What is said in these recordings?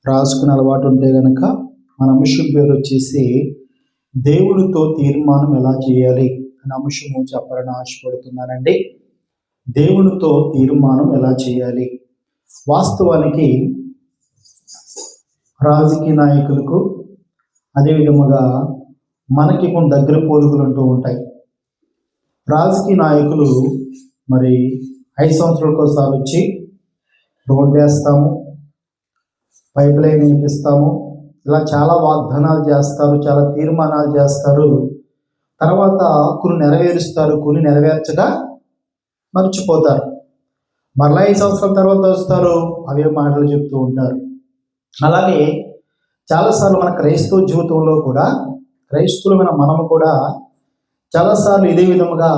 రాసుకునే అలవాటు ఉంటే గనక మన అంశం పేరు వచ్చేసి దేవుడితో తీర్మానం ఎలా చేయాలి అనే అంశము చెప్పాలని ఆశపడుతున్నానండి. దేవుడితో తీర్మానం ఎలా చేయాలి? వాస్తవానికి రాజకీయ నాయకులకు అదేవిధముగా మనకి కొన్ని దగ్గర పోలికలు ఉంటూ ఉంటాయి. రాజకీయ నాయకులు మరి 5 సంవత్సరాలకు ఒకసారి వచ్చి రోడ్ వేస్తాము, పైప్ లైన్ వేపిస్తాము, ఇలా చాలా వాగ్దానాలు చేస్తారు, చాలా తీర్మానాలు చేస్తారు. తర్వాత కొన్ని నెరవేరుస్తారు, కొన్ని నెరవేర్చగా మర్చిపోతారు. మరలా 5 సంవత్సరాల తర్వాత వస్తారు, అవే మాటలు చెప్తూ ఉంటారు. అలాగే చాలాసార్లు మన క్రైస్తవ జీవితంలో కూడా క్రైస్తవులమైన మనము కూడా చాలాసార్లు ఇదే విధముగా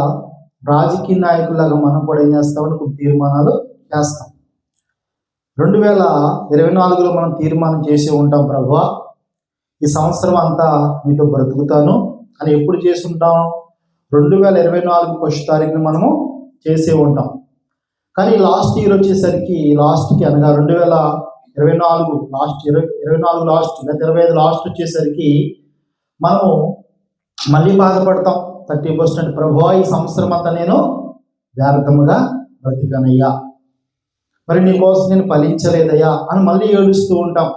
రాజకీయ నాయకుల్లాగా మనం కూడా ఏం చేస్తామని కొన్ని తీర్మానాలు చేస్తాం. 2024లో మనం తీర్మానం చేసి ఉంటాం, ప్రభువా ఈ సంవత్సరం అంతా మీతో బ్రతుకుతాను అని ఎప్పుడు చేసి ఉంటాం? 2024 ఫస్ట్ తారీఖున మనము చేసే ఉంటాం. కానీ లాస్ట్ ఇయర్ వచ్చేసరికి లాస్ట్కి అనగా 2024 లాస్ట్ 24 లాస్ట్ లేదా 25 లాస్ట్ వచ్చేసరికి మనము మళ్ళీ బాధపడతాం. 30% ప్రభువా ఈ సంవత్సరం అంతా నేను వ్యర్థముగా బ్రతికనయ్యా, మరి నీ కోసం నేను ఫలించలేదయ్యా అని మళ్ళీ ఏడుస్తూ ఉంటాం.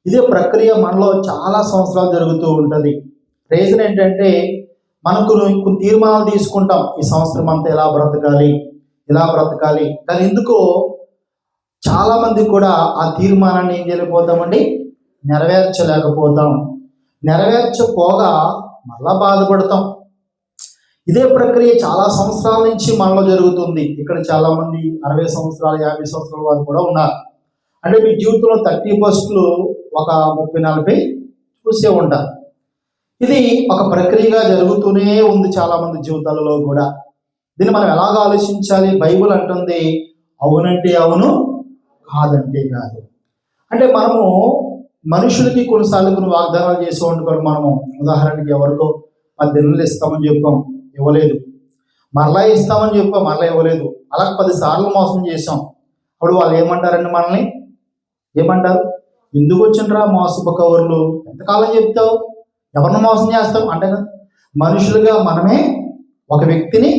ఇదే ప్రక్రియ మనలో చాలా సంవత్సరాలు జరుగుతూ ఉంటుంది. రీజన్ ఏంటంటే మనకు కొన్ని తీర్మానాలు తీసుకుంటాం, ఈ సంవత్సరం అంతా ఎలా బ్రతకాలి. కానీ ఎందుకో చాలా మంది కూడా ఆ తీర్మానాన్ని ఏం చేయలేకపోతామండి, నెరవేర్చలేకపోతాం. నెరవేర్చపోగా మళ్ళా బాధపడతాం. ఇదే ప్రక్రియ చాలా సంవత్సరాల నుంచి మనలో జరుగుతుంది. ఇక్కడ చాలా మంది 60 సంవత్సరాలు 50 సంవత్సరాల వారు కూడా ఉన్నారు. అంటే మీ జీవితంలో 30% ఒక 30-40 చూసే ఉంటారు. ఇది ఒక ప్రక్రియగా జరుగుతూనే ఉంది చాలా మంది జీవితాలలో కూడా. దీన్ని మనం ఎలాగ ఆలోచించాలి? బైబుల్ అంటుంది అవునంటే అవును, కాదంటే కాదు. అంటే మనము మనుషులకి కొన్నిసార్లు కొన్ని వాగ్దానాలు చేసి ఉంటారు. మనము ఉదాహరణకి ఎవరికో 10 నెలలు ఇస్తామని చెప్పాం, ఇవ్వలేదు. మరలా ఇస్తామని చెప్పాం, మరలా ఇవ్వలేదు. అలా 10 సార్లు మోసం చేసాం. అప్పుడు వాళ్ళు ఏమంటారండి, మనల్ని ఏమంటారు? ఎందుకు వచ్చిండ్రా మోసపు కవర్లు, ఎంతకాలం చెప్తావు, ఎవరిని మోసం చేస్తాం అంటే మనుషులుగా మనమే ఒక వ్యక్తిని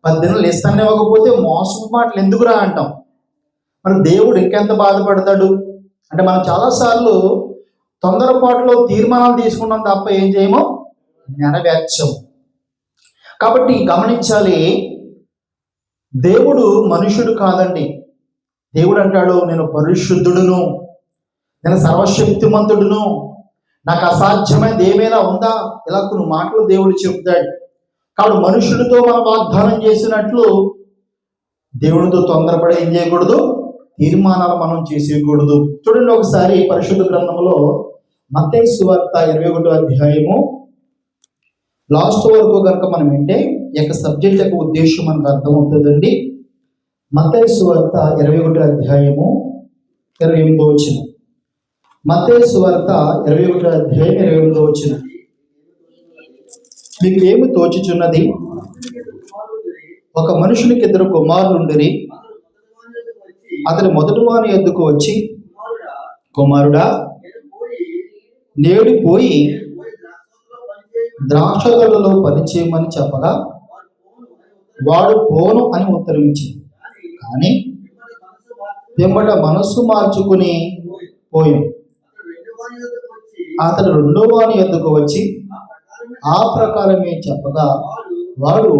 10 నెలలు ఇస్తానే ఇవ్వకపోతే మోసపు మాటలు ఎందుకురా అంటాం. మరి దేవుడు ఇంకెంత బాధపడతాడు అంటే మనం చాలాసార్లు తొందరపాటులో తీర్మానాలు తీసుకున్నాం తప్ప ఏం చేయము, నెరవేర్చము. కాబట్టి గమనించాలి, దేవుడు మనుషుడు కాదండి. దేవుడు అంటాడు నేను పరిశుద్ధుడును, నేను సర్వశక్తిమంతుడును, నాకు అసాధ్యమైనది ఏమైనా ఉందా, ఇలా కొన్ని మాటలు దేవుడు చెప్తాడు. కాబట్టి మనుషుడితో మనం వాగ్దానం చేసినట్లు దేవుడితో తొందరపడి ఏం చేయకూడదు, తీర్మానాలు మనం చేసేయకూడదు. చూడండి ఒకసారి పరిశుద్ధ గ్రంథంలో మత్తయి సువార్త 21వ అధ్యాయము లాస్ట్ వరకు కనుక మనం వింటే ఈ యొక్క సబ్జెక్ట్ యొక్క ఉద్దేశం మనకు అర్థమవుతుందండి. మత్తయి సువార్త 21వ అధ్యాయము 28వ వచనం. మత్తయి సువార్త 21వ అధ్యాయం 28వ వచనం. మీకు ఏమి తోచుచున్నది? ఒక మనుషునికి 2 కుమారులుండిరి. అతని మొదటి వాని యొద్దకు వచ్చి, కుమారుడా నేడు పోయి ద్రాక్ష తోటలో పనిచేయమని చెప్పగా వాడు పోను అని ఉత్తరం ఇచ్చింది. కానీ వెంబట మనస్సు మార్చుకుని పోయాం. అతడు 2వ వాని యొద్దకు వచ్చి ఆ ప్రకారమే చెప్పగా వాడు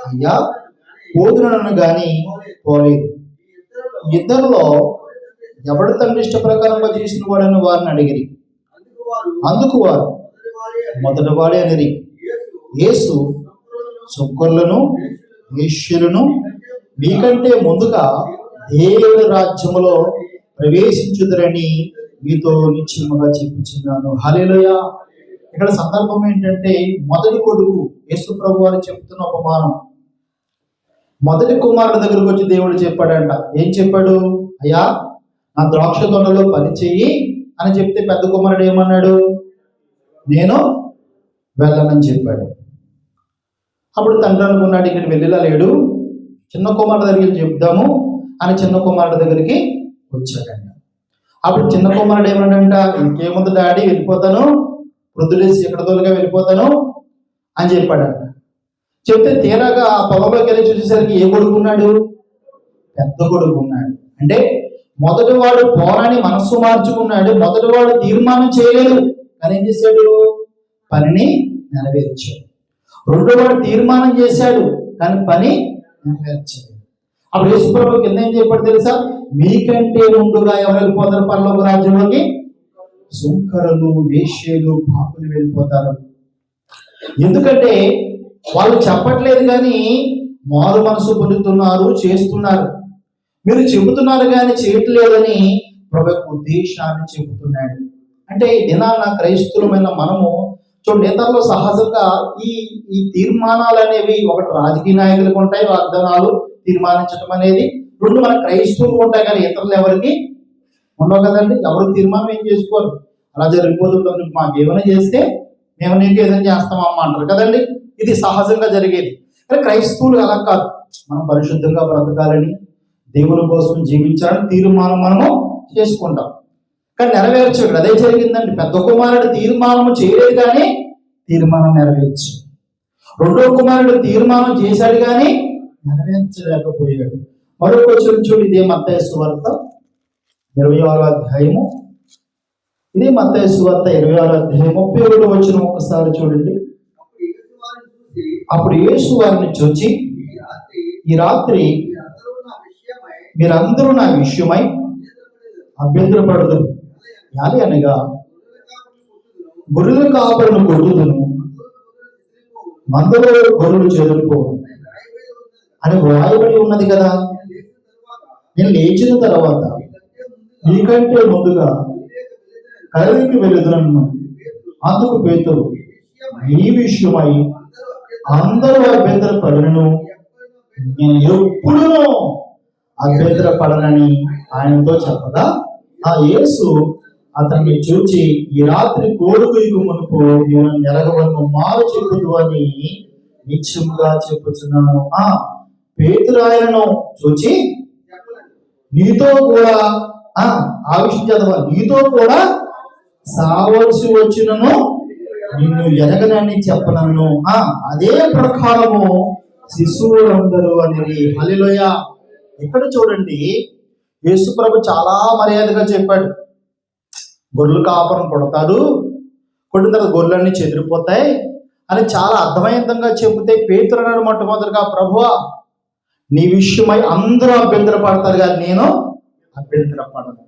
అయ్యా పోదునను గాని పోలేదు. ఇద్దరిలో ఎవడి తండ్రి ఇష్ట ప్రకారంగా చేసిన వాడని వారిని అడిగిరి. అందుకు వారు మొదటి వాడే అనిరి. యేసు సుంకరులను వేశ్యలను మీకంటే ముందుగా దేవుని రాజ్యములో ప్రవేశించుదురని మీతో నిశ్చయముగా చెప్పుచున్నాను. హల్లెలూయా. ఇక్కడ సందర్భం ఏంటంటే మొదటి కొడుకు యేసు ప్రభు వారు చెప్తున్న ఉపమానం. మొదటి కుమారుడి దగ్గరకు వచ్చి దేవుడు చెప్పాడంట. ఏం చెప్పాడు? అయ్యా నా ద్రాక్ష తోటలో పని చెయ్యి అని చెప్తే పెద్ద కుమారుడు ఏమన్నాడు? నేను వెళ్ళనని చెప్పాడు. అప్పుడు తండ్రి అనుకున్నాడు ఇక్కడ వెళ్ళిలా లేడు, చిన్న కుమారుడు దగ్గరికి చెప్దాము అని చిన్న కుమారుడు దగ్గరికి వచ్చాడంట. అప్పుడు చిన్న కుమారుడు ఏమన్నాడంట, ఇంకేముంది డాడీ, వెళ్ళిపోతాను, వృద్ధులేసి ఇక్కడ తోలుగా వెళ్ళిపోతాను అని చెప్పాడంట. చెప్తే తీరాగా ఆ పొలంలోకి వెళ్ళి చూసేసరికి ఏ కొడుకు ఉన్నాడు? పెద్ద కొడుకు ఉన్నాడు. అంటే మొదటివాడు పోరాని మనస్సు మార్చుకున్నాడు, మొదటివాడు తీర్మానం చేయలేదు కానీ ఏం చేశాడు? పనిని నెరవేర్చాడు. రెండోవాడు తీర్మానం చేశాడు కానీ పని నెరవేర్చాడు. అప్పుడు యేసుప్రభు కింద ఏం చెప్పాడు తెలుసా? మీకంటే ముందుగా ఎవరు వెళ్ళిపోతారు పరలోక రాజ్యంలోకి? సుంకరులు, వేశ్యలు, పాపులు వెళ్ళిపోతారు. ఎందుకంటే వాళ్ళు చెప్పట్లేదు కానీ మారు మనసు పొందుతున్నారు, చేస్తున్నారు. మీరు చెబుతున్నారు కానీ చేయట్లేదని ప్రభు ఉద్దేశాన్ని చెబుతున్నాడు. అంటే ఈ దినాన క్రైస్తవులమైన మనము చూడండి, ఇతరులు సహజంగా ఈ ఈ తీర్మానాలు అనేవి ఒకటి రాజకీయ నాయకులకు ఉంటాయి, వాగ్దానాలు తీర్మానించడం అనేది. రెండు మన క్రైస్తవులు ఉంటాయి కానీ ఇతరులు ఎవరికి ఉండవు కదండి. ఎవరు తీర్మానం ఏం చేసుకోరు, అలా జరిగిపోతుంటుంది. మాకేమైనా చేస్తే మేము నీకు ఏదైనా చేస్తామమ్మా అంటారు కదండి. ఇది సహజంగా జరిగేది. కానీ క్రైస్తవులు అలా కాదు. మనం పరిశుద్ధంగా బ్రతకాలని, దేవుని కోసం జీవించాలని తీర్మానం మనము చేసుకుంటాం కానీ నెరవేర్చాడు. అదే జరిగిందండి. పెద్ద కుమారుడు తీర్మానం చేయలేదు కానీ తీర్మానం నెరవేర్చు. రెండో కుమారుడు తీర్మానం చేశాడు కానీ నెరవేర్చలేకపోయాడు. మరొక వచనం చూడు, ఇదే మత్తయి సువార్త 26వ అధ్యాయము. ఇదే మత్తయి సువార్త 26వ అధ్యాయం 31వ వచనం ఒకసారి చూడండి. అప్పుడు యేసు వారిని చూచి, ఈ రాత్రి మీరందరూ నా విషయమై అభ్యంతరపడదు. యాలి అనగా గొర్రెల కాపరును కొట్టుదును, మందలో గొర్రెలు చెదిరిపోవు అని వ్రాయబడి ఉన్నది కదా. నేను లేచిన తర్వాత నీకంటే ముందుగా కలవికి వెళుదునన్ను. అందుకు పేతురు, ఈ విషయమై అందరూ అభ్యంతరపడను, నేను ఎప్పుడూ అభ్యంతరపడనని ఆయనతో చెప్పగా, ఆ యేసు అతన్ని చూచి, ఈ రాత్రి కోడుకు మునుపు నేను నెలగవను మారు చెప్పుదు అని నిశ్చయముగా చెప్పుచున్నాను. పేతురు ఆయనను చూచి, నీతో కూడా ఆ విషయం చదవాలి, నీతో కూడా సావలసి వచ్చినను నిన్ను ఎరగనని చెప్పనను. అదే ప్రకారము శిశువులందరూ అనేది. హల్లెలూయా. ఇక్కడ చూడండి, యేసుప్రభు చాలా మర్యాదగా చెప్పాడు. గొర్రెలు కాపరం కొడతాడు, కొట్టిన తర్వాత గొర్రెలన్నీ చెదిరిపోతాయి అని చాలా అర్థమయంతంగా చెబితే పేతురు అన్నాడు మొట్టమొదటిగా, ప్రభువా నీ విషయమై అందరూ అభ్యంతరపడతారు కానీ నేను అభ్యంతరపడను.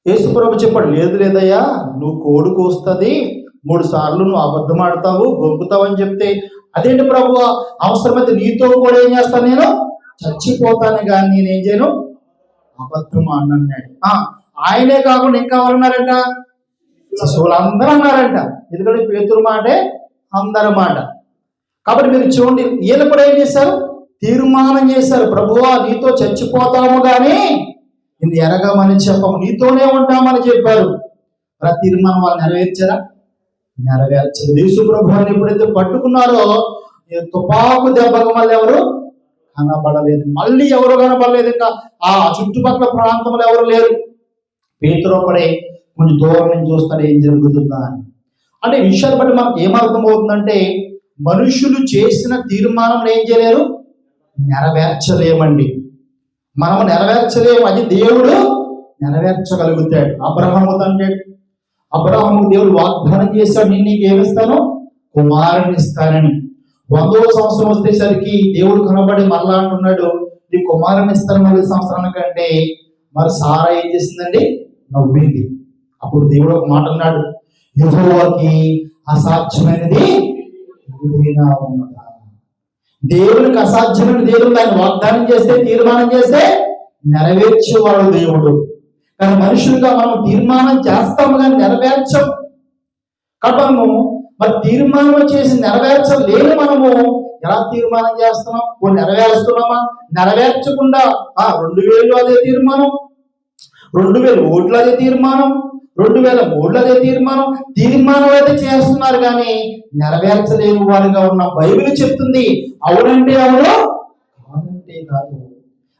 యేసుప్రభు చెప్పాడు, లేదు లేదయ్యా, నువ్వు కోడి కోస్తుంది, 3 సార్లు నువ్వు అబద్ధం ఆడతావు, గొంపుతావు అని చెప్తే, అదేంటి ప్రభువా, అవసరమైతే నీతో కూడా ఏం చేస్తాను, నేను చచ్చిపోతాను కానీ నేనేం చేయను, అబద్ధం అన్నాడు. ఆయనే కాకుండా ఇంకా ఎవరన్నారంట? శిశువులందరూ అన్నారంట. ఎందుకంటే పేతురు మాటే అందరి మాట. కాబట్టి మీరు చూడండి, వీళ్ళు కూడా ఏం చేశారు? తీర్మానం చేశారు, ప్రభువా నీతో చచ్చిపోతాము కానీ ఇది ఎరగమని చెప్పము, నీతోనే ఉంటామని చెప్పారు. ఆ తీర్మానం వాళ్ళు నెరవేర్చారా? నెరవేర్చలేదు. యేసు ప్రభువుని ఎప్పుడైతే పట్టుకున్నారో తుపాకు దెబ్బకు మళ్ళీ ఎవరు కనబడలేదు. మళ్ళీ ఎవరు కనబడలేదు. ఇంకా ఆ చుట్టుపక్కల ప్రాంతంలో ఎవరు లేరు. పేతురు ఒకడే కొంచెం దూరం నుంచి చూస్తాడు ఏం జరుగుతుందా అని. అంటే ఈ విషయాన్ని బట్టి మనకు ఏమర్థం అవుతుందంటే, మనుషులు చేసిన తీర్మానం ఏం చేయలేరు, నెరవేర్చలేమండి. మనం నెరవేర్చలేము, అది దేవుడు నెరవేర్చగలుగుతాడు. అబ్రహాము తండ్రి, అబ్రహాము దేవుడు వాగ్దానం చేశాడు, నేను నీకు ఏమిస్తాను, కుమారుని ఇస్తానని. 100వ సంవత్సరం వచ్చేసరికి దేవుడు కనబడి మరలా అంటున్నాడు, నీ కుమారుని ఇస్తాను 10 సంవత్సరానికంటే. మరి సారా ఏం చేసిందండి, నవ్వింది. అప్పుడు దేవుడు ఒక మాట అన్నాడు, యెహోవాకి అసాధ్యమైనది ఏదైనా ఉన్నదా? దేవునికి అసాధ్యమైన దేవుడు ఆయన వాగ్దానం చేస్తే, తీర్మానం చేస్తే నెరవేర్చేవాడు దేవుడు. కానీ మనుషులుగా మనం తీర్మానం చేస్తాము కానీ నెరవేర్చం. కాబట్టి మనము మరి తీర్మానం చేసి నెరవేర్చలేని మనము ఎలా తీర్మానం చేస్తున్నాం? నెరవేరుస్తున్నామా? నెరవేర్చకుండా 2000 అదే తీర్మానం, 2000 ఓట్లు అదే తీర్మానం, 2003 అదే తీర్మానం, తీర్మానం అయితే చేస్తున్నారు కానీ నెరవేర్చలేని వారిగా ఉన్న బైబిల్ చెప్తుంది, అవునంటే అవును, కాదంటే కాదు.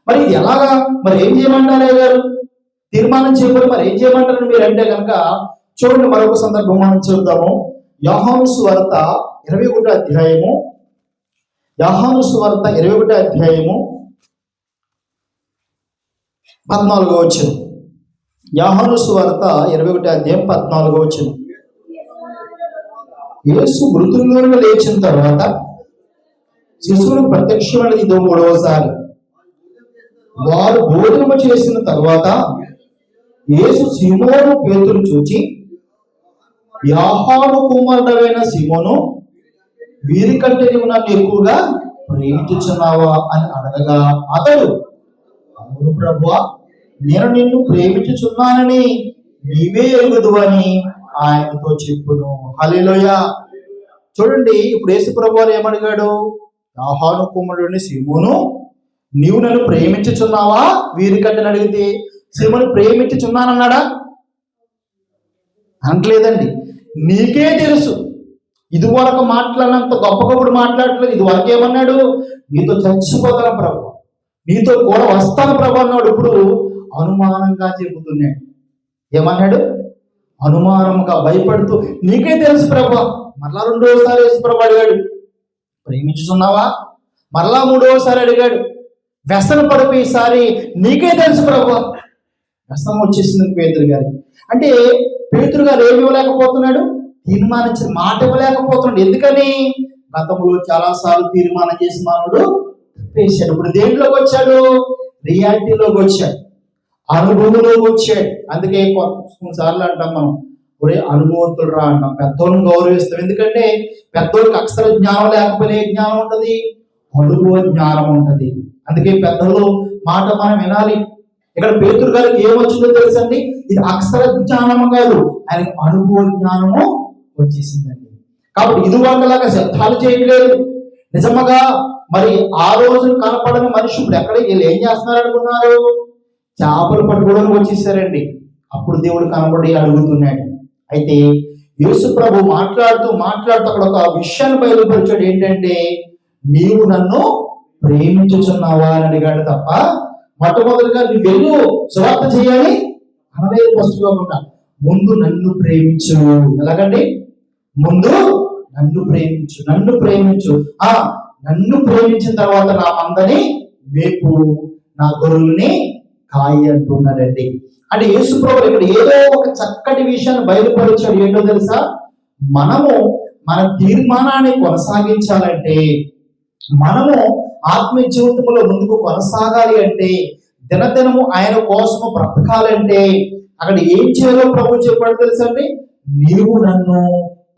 మరి ఇది ఎలాగా? మరి ఏం చేయమంటారు గారు? తీర్మానం చేయబోయి మరి ఏం చేయమంటారు మీరు అంటే కనుక చూడండి, మరొక సందర్భం మనం చూద్దాము. యోహాను సువార్త 21వ అధ్యాయము, యోహాను సువార్త 21వ అధ్యాయము 14వ వచనం. యోహాను సువార్త 21వ అధ్యాయం 14వ వచనం. యేసు మృతుల్లో లేచిన తర్వాత శిశువులకు ప్రత్యక్షమైనది ఇదో మూడవసారి. వారు భోజనము చేసిన తర్వాత యేసు సీమోను పేతురు చూచి, యోహాను కుమారుడైన సీమోను, వీరికంటే నీవు నన్ను ఎక్కువగా ప్రేమించుచున్నావా అని అడగగా అతడు, అవును ప్రభువా, నేను నిన్ను ప్రేమించుచున్నానని నీవే ఎరుగుదు అని ఆయనతో చెప్పును. హల్లెలూయా. చూడండి, ఇప్పుడు యేసు ప్రభువారు ఏమడిగాడు? యోహాను కుమారుడైన సీమోను, నీవు నన్ను ప్రేమించుచున్నావా వీరికంటే అడిగితే సీమోను ప్రేమించుచున్నానన్నాడా? అనట్లేదండి. నీకే తెలుసు, ఇదివరకు మాట్లాడినంత గొప్పగా కూడా మాట్లాడట్లేదు. ఇదివరకు ఏమన్నాడు? నీతో చచ్చిపోతాను ప్రభు, నీతో కూడా వస్తాను ప్రభు అన్నాడు. ఇప్పుడు అనుమానంగా చెబుతున్నాడు. ఏమన్నాడు? అనుమానంగా భయపడుతూ, నీకే తెలుసు ప్రభు. మరలా రెండోసారి యేసు ప్రభు అడిగాడు, ప్రేమించుతున్నావా? మరలా మూడవసారి అడిగాడు, వ్యసన పడిపోయి ఈసారి నీకే తెలుసు ప్రభు. వ్యసనం వచ్చేసింది పేతురు గారికి. అంటే పేతురు గారు ఏమి ఇవ్వలేకపోతున్నాడు? తీర్మానించిన మాట ఇవ్వలేకపోతున్నాడు. ఎందుకని? గతంలో చాలాసార్లు తీర్మానం చేసి మానవుడు తప్పేశాడు. ఇప్పుడు దేంట్లోకి వచ్చాడు? రియాలిటీలోకి వచ్చాడు, అనుభవంలోకి వచ్చాడు. అందుకే కొన్నిసార్లు అంటాం మనం, ఒరే అనుభవంతుడు రా అంటాం. పెద్దోళ్ళని గౌరవిస్తాం. ఎందుకంటే పెద్దోళ్ళకి అక్షర జ్ఞానం లేకపోతే ఏ జ్ఞానం ఉంటుంది? అనుభవ జ్ఞానం ఉంటుంది. అందుకే పెద్దలు మాట మనం వినాలి. ఇక్కడ పేతురు గారికి ఏమొచ్చిందో తెలుసండి? ఇది అక్షర జ్ఞానము కాదు, ఆయనకి అనుభవ జ్ఞానము వచ్చేసిందండి. కాబట్టి ఇదివరకులాగా శబ్దాలు చేయట్లేదు. నిజముగా మరి ఆ రోజు కనపడని మనుషులు ఎక్కడ వీళ్ళు ఏం చేస్తున్నారు అనుకున్నారు? చేపలు పట్టుకోవడానికి వచ్చేసారండి. అప్పుడు దేవుడు కనబడి అడుగుతున్నాడు. అయితే యేసు ప్రభు మాట్లాడుతూ అక్కడ ఒక విషయాన్ని బయలుపరిచాడు. ఏంటంటే, నీవు నన్ను ప్రేమించుచున్నావా అని అడిగాడు తప్ప మొట్టమొదటిగా నువ్వు వెళ్ళు సువార్త చేయాలి అనలేదు. ఫస్ట్ కాకుండా ముందు నన్ను ప్రేమించు. ఎలాగండి? ముందు నన్ను ప్రేమించు, నన్ను ప్రేమించు. నన్ను ప్రేమించిన తర్వాత నా మందని వేపు, నా గొర్రెల్ని కాయి అంటున్నాడండి. అంటే యేసు ప్రభువు ఇక్కడ ఏదో ఒక చక్కటి విషయాన్ని బయలుపరిచాడు. ఏంటో తెలుసా? మనము మన తీర్మానాన్ని కొనసాగించాలంటే, మనము ఆత్మీయ జీవితంలో ముందుకు కొనసాగాలి అంటే, దినదినము ఆయన కోసము బ్రతకాలంటే అక్కడ ఏం చేయాలో ప్రభు చెప్పాడు తెలుసండి? నీవు నన్ను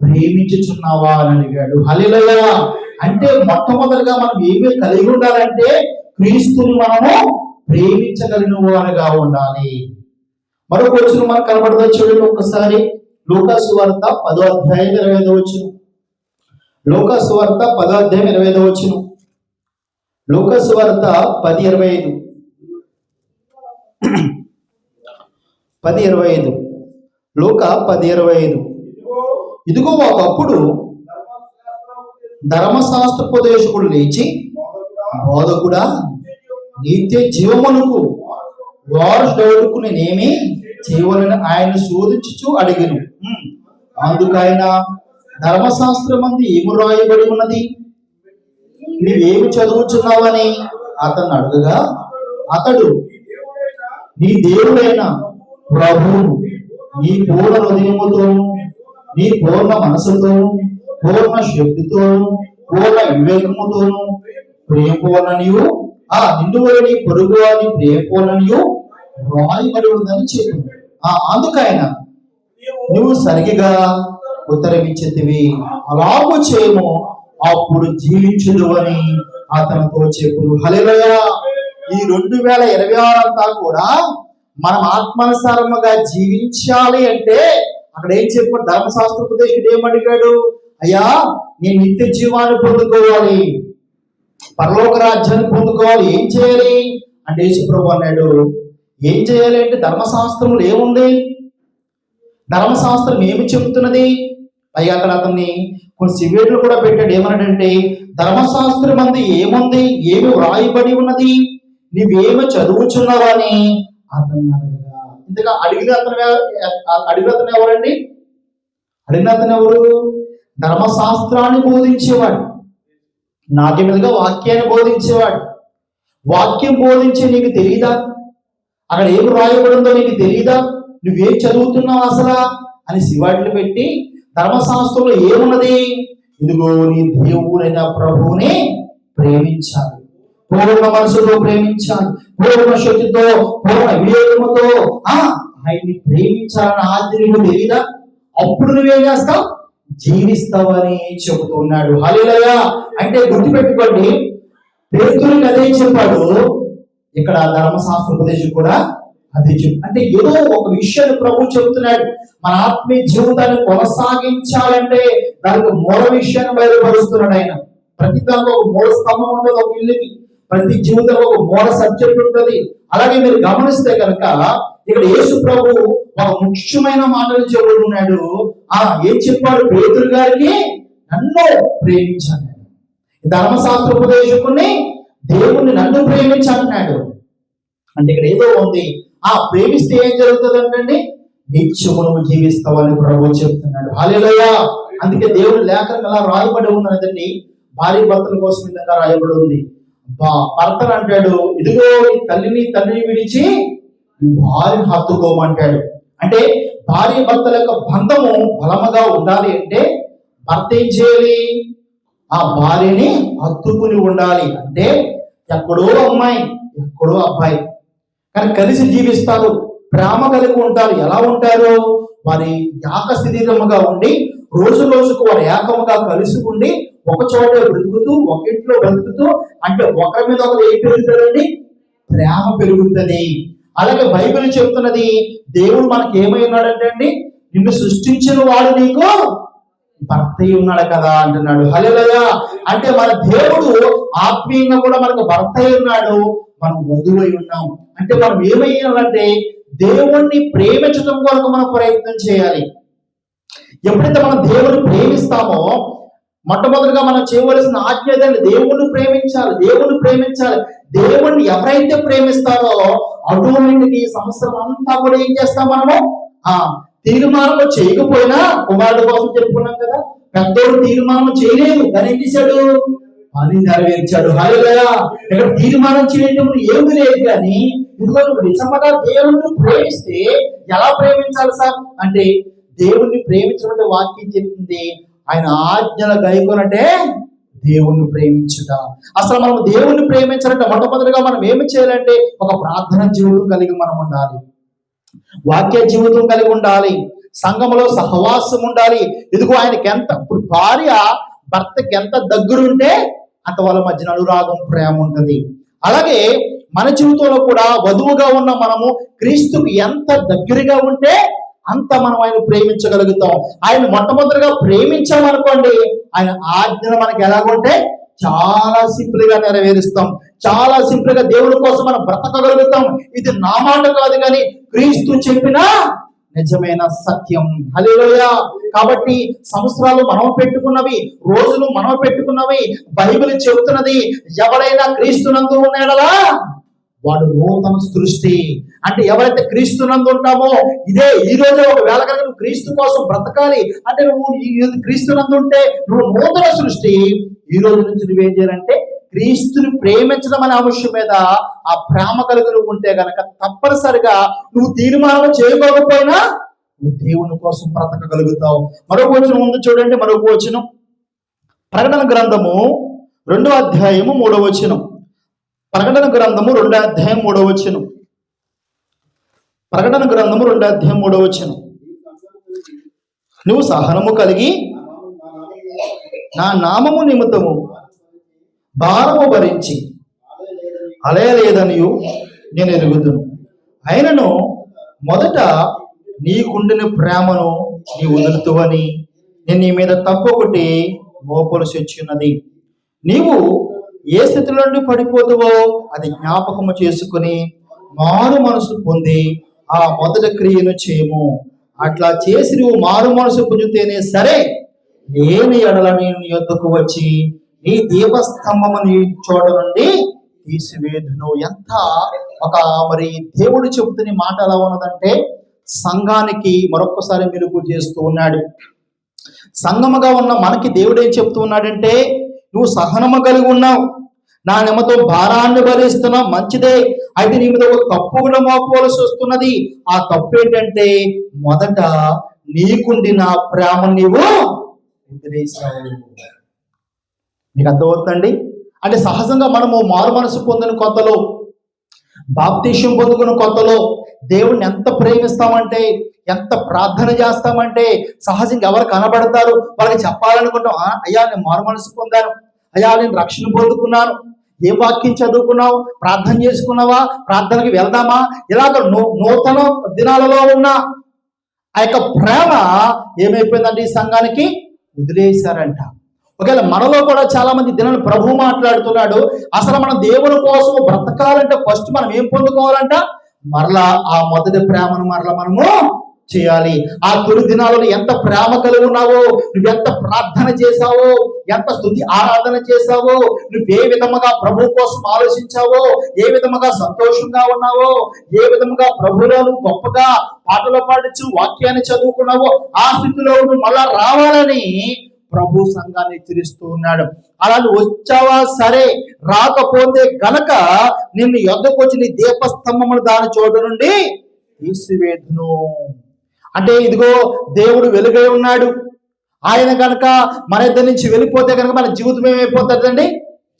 ప్రేమించుచున్నావా అని అడిగాడు. హల్లెలూయా. అంటే మొట్టమొదటిగా మనం ఏమి కలిగి ఉండాలంటే, క్రీస్తుని మనము ప్రేమించగలిగిన వారుగా ఉండాలి. మరొక వచనం మనకు కనబడుతుంది చూడండి ఒక్కసారి. లూకా సువార్త 10వ అధ్యాయం 25వ వచనం. లూకా సువార్త 10వ అధ్యాయం 25వ వచనం. లూకా సువార్త 10:25. 10:25. లూకా 10:25. ఇదిగో ఒకప్పుడు ధర్మశాస్త్రోపదేశకుడు లేచి, బోధకుడా, నిత్య జీవమునకు వారసుడవుటకు నేనేమి చేయవలని ఆయన శోధించుచు అడిగాను. అందుకైన ధర్మశాస్త్రమందు ఏమి రాయబడి ఉన్నది, నీవేమి చదువుచున్నావని అతను అడగగా అతడు, నీ దేవుడైన ప్రభువును నీ పూర్ణ హృదయముతోను, నీ పూర్ణ మనసుతోను, పూర్ణ శక్తితోను, పూర్ణ వివేకముతోను ప్రేమపోననియు, నిన్ను నీ పొరుగు అని ప్రేమపోననియు రాయబడి ఉందని చెప్పు. అందుకైన నువ్వు సరిగ్గా ఉత్తరమిచ్చితివి, అలాగూ చేయము, అప్పుడు జీవించుదు అని అతనితో చెప్పు. హల్లెలూయా. ఈ 2026 అంతా కూడా మనం ఆత్మానుసారముగా జీవించాలి అంటే అక్కడ ఏం చెప్పాడు? ధర్మశాస్త్రోపదేశకుడు ఏమడిగాడు? అయ్యా, నేను నిత్య జీవాన్ని పొందుకోవాలి, పరలోక రాజ్యాన్ని పొందుకోవాలి, ఏం చేయాలి అంటే యేసు ప్రభువు అన్నాడు, ఏం చేయాలి అంటే ధర్మశాస్త్రంలో ఏముంది? ధర్మశాస్త్రం ఏమి చెబుతున్నది? పైగా అక్కడ అతన్ని కొన్ని సివేట్లు కూడా పెట్టాడు. ఏమన్నాడంటే, ధర్మశాస్త్రం అందు ఏముంది, ఏమి వ్రాయబడి ఉన్నది, నీవేమి చదువుచున్నావని అతన్ని అడగగా ఇంతగా అడిగిన అతను ఎవరండి? అడిగిన అతను ఎవరు? ధర్మశాస్త్రాన్ని బోధించేవాడు, నాట్య మీదుగా వాక్యాన్ని బోధించేవాడు. వాక్యం బోధించే నీకు తెలియదా? అక్కడ ఏం రాయబడిందో నీకు తెలియదా? నువ్వేం చదువుతున్నావు అసలా అని శివాటిని పెట్టి ధర్మశాస్త్రంలో ఏమున్నది? ఇదిగో నీ దేవుడైన ప్రభువుని ప్రేమించాలి, పూర్ణ మనసుతో ప్రేమించాలి, పూర్ణ శక్తితో, పూర్ణ వివేకముతో ఆయన్ని ప్రేమించాలని ఆజ్ఞ నీకు తెలియదా? అప్పుడు నువ్వేం చేస్తావు? జీవిస్తావని చెబుతున్నాడు. హల్లెలూయా. అంటే గుర్తుపెట్టుకోండి, పేతురుకి అదే చెప్పాడు, ఇక్కడ ధర్మశాస్త్ర ఉపదేశం కూడా అదే చెప్పు. అంటే ఏదో ఒక విషయాన్ని ప్రభు చెబుతున్నాడు. మన ఆత్మీయ జీవితాన్ని కొనసాగించాలంటే దానికి మూల విషయాన్ని బయలుపరుస్తున్నాడు ఆయన. ప్రతి దాంట్లో ఒక మూల స్తంభం ఉంటుంది, ఒక ఇల్లుకి ప్రతి జీవితంలో ఒక మూల సబ్జెక్ట్ ఉంటుంది. అలాగే మీరు గమనిస్తే కనుక ఇక్కడ యేసు ప్రభు ఒక ముఖ్యమైన మాటలు చెబుతున్నాడు. ఏం చెప్పాడు? పేతురు గారికి నన్ను ప్రేమించాను. ధర్మశాస్త్ర ఉపదేశకుని దేవుణ్ణి నన్ను ప్రేమించాలన్నాడు. అంటే ఇక్కడ ఏదో ఉంది. ప్రేమిస్తే ఏం జరుగుతుంది అంటే నిత్యము నువ్వు జీవిస్తావని ప్రభు చెప్తున్నాడు. హల్లెలూయా. అందుకే దేవుడు లేఖనం ఎలా రాయబడి ఉన్నదండి, భార్య భర్తల కోసం విధంగా రాయబడి ఉంది. భర్తను అంటాడు, ఇదిగో నీ తల్లిని విడిచి నీ భార్యను హత్తుకోమంటాడు. అంటే భార్య భర్తల యొక్క బంధము బలముగా ఉండాలి అంటే భర్త ఏం చేయాలి? ఆ భార్యని హత్తుకుని ఉండాలి. అంటే ఎక్కడో అమ్మాయి ఎక్కడో అబ్బాయి కానీ కలిసి జీవిస్తారు, ప్రేమ కలిగి ఉంటారు. ఎలా ఉంటారు? వారి ఏక శరీరముగా ఉండి రోజు రోజుకు వారు ఏకముగా కలిసి ఉండి ఒక చోట బ్రతుకుతూ, ఒక ఇంట్లో బ్రతుకుతూ, అంటే ఒకరి మీద ఒకరు ఏం పెరుగుతారండి? ప్రేమ పెరుగుతుంది. అలాగే బైబిల్ చెప్తున్నది, దేవుడు మనకి ఏమై ఉన్నాడంటే అండి, నిన్ను సృష్టించిన వాడు నీకు భర్త ఉన్నాడు కదా అంటున్నాడు. హల్లెలూయా. అంటే మన దేవుడు ఆత్మీయంగా కూడా మనకు భర్త ఉన్నాడు, మనం వధువై ఉన్నాం. అంటే మనం ఏమయ్యాలంటే దేవుణ్ణి ప్రేమించడం కొరకు మనం ప్రయత్నం చేయాలి. ఎప్పుడైతే మనం దేవుణ్ణి ప్రేమిస్తామో మొట్టమొదటిగా మనం చేయవలసిన ఆజ్ఞ దేవుణ్ణి ప్రేమించాలి, దేవుణ్ణి ప్రేమించాలి. దేవుణ్ణి ఎవరైతే ప్రేమిస్తారో ఆటోమేటిక్ ఈ సంవత్సరం అంతా కూడా ఏం చేస్తాం మనము? తీర్మానం చేయకపోయినా, కుమారుడు కోసం చెప్పుకున్నాం కదా, పెద్దోడు తీర్మానం చేయలేదు కానీ ఏం చేశాడు? అని నెరవేర్చాడు. హల్లెలూయా. ఇక్కడ తీర్మానం చేయడం ఏమీ లేదు కానీ ఇదిగో నువ్వు నిజంగా దేవుణ్ణి ప్రేమిస్తే ఎలా ప్రేమించాలి సార్ అంటే, దేవుణ్ణి ప్రేమించడం వాక్యం చెప్తుంది, ఆయన ఆజ్ఞల గైకొనంటే దేవుణ్ణి ప్రేమించుట. అసలు మనం దేవుణ్ణి ప్రేమించాలంటే మొట్టమొదటిగా మనం ఏమి చేయాలంటే ఒక ప్రార్థన జీవితం కలిగి మనం ఉండాలి, వాక్య జీవితం కలిగి ఉండాలి, సంఘములో సహవాసం ఉండాలి. ఇదిగో ఆయనకి ఎంత, ఇప్పుడు భార్య భర్తకి ఎంత దగ్గరుంటే అంత వాళ్ళ మధ్యన అనురాగం, ప్రేమ ఉంటుంది. అలాగే మన జీవితంలో కూడా వధువుగా ఉన్న మనము క్రీస్తుకి ఎంత దగ్గరగా ఉంటే అంత మనం ఆయన ప్రేమించగలుగుతాం. ఆయన మొట్టమొదటిగా ప్రేమించామనుకోండి, ఆయన ఆజ్ఞలు మనకి ఎలాగుంటే చాలా సింపుల్ గా నెరవేరుస్తాం, చాలా సింపుల్ గా దేవుడి కోసం మనం బ్రతకగలుగుతాం. ఇది నా మాట కాదు కానీ క్రీస్తు చెప్పిన నిజమైన సత్యం. హల్లెలూయా. కాబట్టి సంవత్సరాలు మనం పెట్టుకున్నవి, రోజులు మనం పెట్టుకున్నవి, బైబిల్ చెబుతున్నది, ఎవరైనా క్రీస్తునందు ఉన్నాడలా వాడు నూతన సృష్టి. అంటే ఎవరైతే క్రీస్తునందు ఉంటామో, ఇదే ఈ రోజు ఒకవేళ కనుక నువ్వు క్రీస్తు కోసం బ్రతకాలి అంటే నువ్వు క్రీస్తునందు ఉంటే నువ్వు నూతన సృష్టి. ఈ రోజు నుంచి నువ్వేం చేయాలంటే క్రీస్తుని ప్రేమించడం అనే అంశం మీద ఆ ప్రేమ కలిగి ఉంటే గనక తప్పనిసరిగా నువ్వు తీర్మానం చేయకపోయినా నువ్వు దేవుని కోసం బ్రతకగలుగుతావు. మరొక వచనం ముందు చూడండి, మరొక వచనం ప్రకటన గ్రంథము 2వ అధ్యాయము 3వ వచనం. ప్రకటన గ్రంథము 2వ అధ్యాయం 3వ వచనం. ప్రకటన గ్రంథము 2వ అధ్యాయం 3వ వచనం. నువ్వు సహనము కలిగి నా నామము నిమిత్తము భారము భరించి అలయలేదనియు నేను ఎరుగుదును. అయినను మొదట నీకుండిన ప్రేమను నీ వదులుతువని నేను నీ మీద తప్పొకటి మోపవలసి వచ్చినది. నీవు ఏ స్థితిలో నుండి పడిపోతావో అది జ్ఞాపకము చేసుకుని మారు మనసు పొంది ఆ మొదటి క్రియను చేయము. అట్లా చేసి నువ్వు మారు మనసు పొందితేనే సరే, లేని ఎడల నేను నీ యొద్దకు వచ్చి నీ దీపస్తంభము నీ చోట నుండి తీసివేదును. ఎంత ఒక మరి దేవుడు చెబుతున్న మాట ఎలా ఉన్నదంటే సంఘానికి మరొకసారి మెలుగు చేస్తూ ఉన్నాడు. సంఘముగా ఉన్న మనకి దేవుడు ఏం చెప్తూ ఉన్నాడంటే, నువ్వు సహనము కలిగి ఉన్నావు, నా నిమిత్తం భారాన్ని భరిస్తున్నావు, మంచిదే. అయితే నీ మీద ఒక తప్పు కూడా మోపవలసి వస్తున్నది. ఆ తప్పు ఏంటంటే, మొదట నీకుండిన ప్రేమ నీవు వదిలేసావు. మీకు అర్థమవుతుందండి? అంటే సహజంగా మనము మారు మనసు పొందిన కొత్తలో, బాప్తీసం పొందుకున్న కొత్తలో దేవుణ్ణి ఎంత ప్రేమిస్తామంటే, ఎంత ప్రార్థన చేస్తామంటే, సహజంగా ఎవరు కనబడతారు వాళ్ళకి చెప్పాలనుకుంటాం, అయ్యా నేను మారు మనసు పొందాను, అయ్యా నేను రక్షణ పొందుకున్నాను, ఏ వాక్యం చదువుకున్నావు, ప్రార్థన చేసుకున్నావా, ప్రార్థనకి వెళ్దామా, ఇలాగ నూతన దినాలలో ఉన్న ఆ యొక్క ప్రేమ ఏమైపోయిందంటే ఈ సంఘానికి వదిలేశారంట. ఒకవేళ మనలో కూడా చాలా మంది దినాలు ప్రభు మాట్లాడుతున్నాడు, అసలు మనం దేవుని కోసం బ్రతకాలంటే ఫస్ట్ మనం ఏం పొందుకోవాలంట, మరలా ఆ మొదటి ప్రేమను మరలా మనము చేయాలి. ఆ తొలి దినాలలో ఎంత ప్రేమ కలిగి ఉన్నావో, నువ్వెంత ప్రార్థన చేశావో, ఎంత స్తుతి ఆరాధన చేశావో, నువ్వే విధముగా ప్రభు కోసం ఆలోచించావో, ఏ విధముగా సంతోషంగా ఉన్నావో, ఏ విధముగా ప్రభులో నువ్వు గొప్పగా పాటలు పాడించు వాక్యాన్ని చదువుకున్నావో, ఆ స్థితిలో నువ్వు మళ్ళా రావాలని ప్రభు సంఘాన్ని హెచ్చరిస్తూ ఉన్నాడు. అలా నువ్వు వచ్చావా సరే, రాకపోతే గనక నిన్ను యొద్దకు వచ్చి నీ దీపస్తంభమును దాని చోటు నుండి తీసివేదును. అంటే ఇదిగో దేవుడు వెలుగై ఉన్నాడు, ఆయన కనుక మన ఇద్దరి నుంచి వెళ్ళిపోతే కనుక మన జీవితం ఏమైపోతుందండి,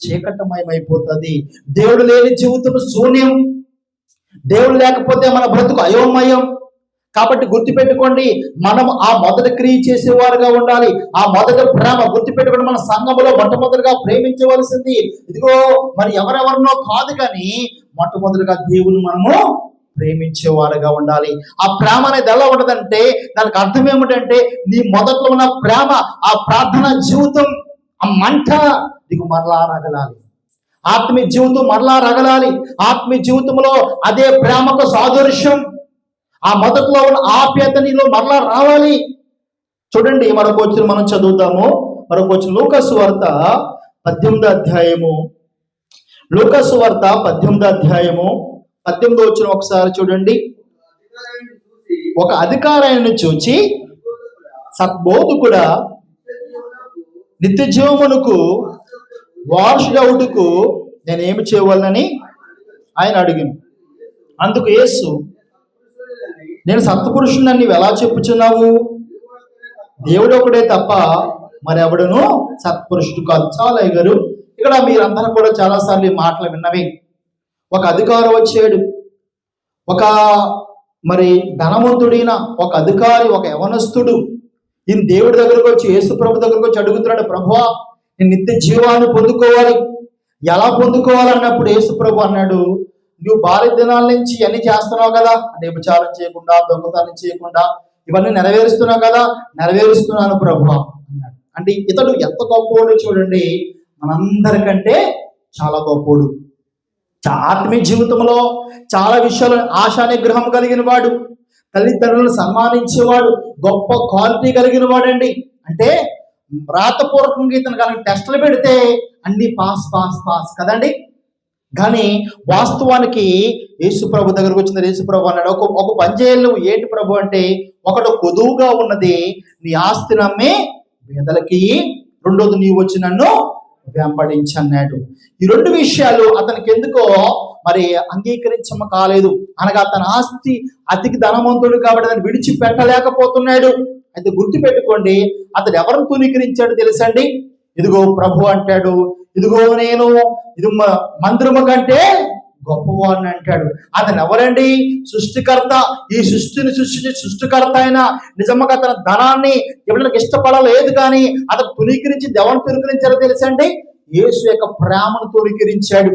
చీకటమయమైపోతుంది. దేవుడు లేని జీవితం శూన్యం, దేవుడు లేకపోతే మన బ్రతుకు అయోమయం. కాబట్టి గుర్తుపెట్టుకోండి, మనం ఆ మొదటి క్రియ చేసేవారుగా ఉండాలి. ఆ మొదటి ప్రేమ గుర్తుపెట్టుకోండి, మన సంఘములో మొట్టమొదటిగా ప్రేమించవలసింది ఇదిగో మరి ఎవరెవరినో కాదు, కానీ మొట్టమొదటిగా దేవుని మనము ప్రేమించేవారుగా ఉండాలి. ఆ ప్రేమ అనేది ఎలా ఉండదంటే, దానికి అర్థం ఏమిటంటే, నీ మొదట్లో ఉన్న ప్రేమ, ఆ ప్రార్థన జీవితం, ఆ మంట నీకు మరలా రగలాలి. ఆత్మీయ జీవితం మరలా రగలాలి. ఆత్మీయ జీవితంలో అదే ప్రేమకు సాదృశ్యం, ఆ మొదట్లో ఉన్న ఆప్యాయత నీలో మరలా రావాలి. చూడండి, మరొక వచ్చిన మనం చదువుతాము. మరొక వచ్చిన లూకాసు వార్త 18వ అధ్యాయము, లూకాసు వార్త 18వ అధ్యాయము 18వ వచ్చిన ఒకసారి చూడండి. ఒక అధికారాన్ని చూచి, సద్బోధకుడా నిత్య జీవమునకు వారసుడవుటకు నేనేమి చేయవలనని ఆయన అడిగాను. అందుకు యేసు, నేను సత్పురుషుని నీవు ఎలా చెప్పుచున్నావు, దేవుడు ఒకడే తప్ప మరి ఎవడును సత్పురుషుడు కాదు. చాలా గారు, ఇక్కడ మీరందరూ కూడా చాలాసార్లు ఈ మాటలు విన్నవి. ఒక అధికారి వచ్చాడు, ఒక మరి ధనవంతుడైన ఒక అధికారి, ఒక యవనస్తుడు ఈయన దేవుడి దగ్గరకు వచ్చి, యేసు ప్రభు దగ్గరకు వచ్చి అడుగుతున్నాడు, ప్రభువా నేను నిత్య జీవాన్ని పొందుకోవాలి, ఎలా పొందుకోవాలన్నప్పుడు యేసు ప్రభు అన్నాడు, నువ్వు భారీ దినాల నుంచి అన్ని చేస్తున్నావు కదా, అంటే విచారం చేయకుండా, దొంగతనం చేయకుండా ఇవన్నీ నెరవేరుస్తున్నావు కదా, నెరవేరుస్తున్నాను ప్రభు అన్నాడు. అంటే ఇతడు ఎంత గొప్పవాడు చూడండి, మనందరికంటే చాలా గొప్పవాడు. ఆత్మీయ జీవితంలో చాలా విషయాలు ఆశా నిగ్రహం కలిగిన వాడు, తల్లిదండ్రులను సన్మానించేవాడు, గొప్ప క్వాలిటీ కలిగిన వాడండి. అంటే వ్రాతపూర్వకంగా ఇతను కనుక టెస్టులు పెడితే అన్ని పాస్ పాస్ పాస్ కదండి. కానీ వాస్తవానికి యేసు ప్రభు దగ్గరకు వచ్చిన యేసు ప్రభు అన్నాడు, ఒక పని చేయాలి నువ్వు. ఏంటి ప్రభు అంటే, ఒకడు కొదువుగా ఉన్నది నీ ఆస్తి నమ్మి పేదలకి, రెండోది నీవు వచ్చి నన్ను వెంబడించి అన్నాడు. ఈ రెండు విషయాలు అతనికి ఎందుకో మరి అంగీకరించమ కాలేదు. అనగా తన ఆస్తి అతికి ధనవంతుడు కాబట్టి దాన్ని విడిచిపెట్టలేకపోతున్నాడు. అయితే గుర్తు పెట్టుకోండి, అతడు ఎవరిని తూనీకరించాడు తెలుసండి. ఇదిగో ప్రభు అంటాడు, ఇదిగో నేను ఇది మందిరము కంటే గొప్పవాడిని అంటాడు. అతను ఎవరండి? సృష్టికర్త. ఈ సృష్టిని సృష్టించి సృష్టికర్త అయిన నిజంగా తన ధనాన్ని ఎవరికి ఇష్టపడలేదు, కానీ అతను తునీకరించి ఎవరిని తునీకరించాడో తెలుసండి, యేసు యొక్క ప్రేమను తునీకరించాడు,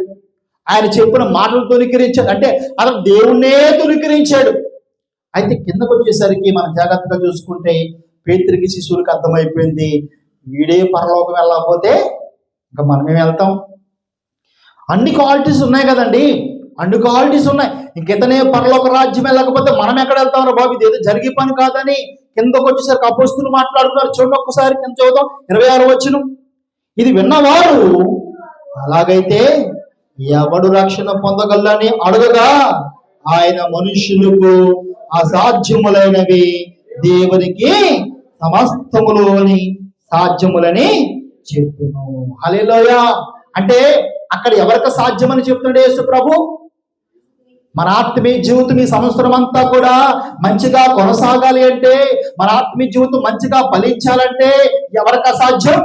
ఆయన చెప్పిన మాటలు తునీకరించాడు. అంటే అతను దేవుణ్ణే తునీకరించాడు. అయితే కిందకు వచ్చేసరికి మనం జాగ్రత్తగా చూసుకుంటే పేతురికి శిశువులకు అర్థమైపోయింది, వీడే పరలోకం వెళ్ళకపోతే ఇంకా మనమే వెళ్తాం. అన్ని క్వాలిటీస్ ఉన్నాయి కదండి, అన్ని క్వాలిటీస్ ఉన్నాయి. ఇంకెతనే పరలోక రాజ్యం వెళ్ళకపోతే మనం ఎక్కడ వెళ్తామో బాబు, ఇది ఏదో జరిగే పని కాదని కిందకు వచ్చేసరికి అపోస్తులు మాట్లాడుతున్నారు. చూడండి ఒక్కసారి కింద చదువుదాం, 26వ వచనం. ఇది విన్నవారు అలాగైతే ఎవడు రక్షణ పొందగలని అడగగా ఆయన మనుషులకు అసాధ్యములైనవి దేవునికి సమస్తములోని సాధ్యములని చెప్పెను. హల్లెలూయా. అంటే అక్కడ ఎవరికి సాధ్యమని చెప్తున్నాడు యేసు ప్రభు? మన ఆత్మీయ జీవితం ఈ సంవత్సరం అంతా కూడా మంచిగా కొనసాగాలి అంటే, మన ఆత్మీయ జీవితం మంచిగా ఫలించాలంటే ఎవరికి అసాధ్యం?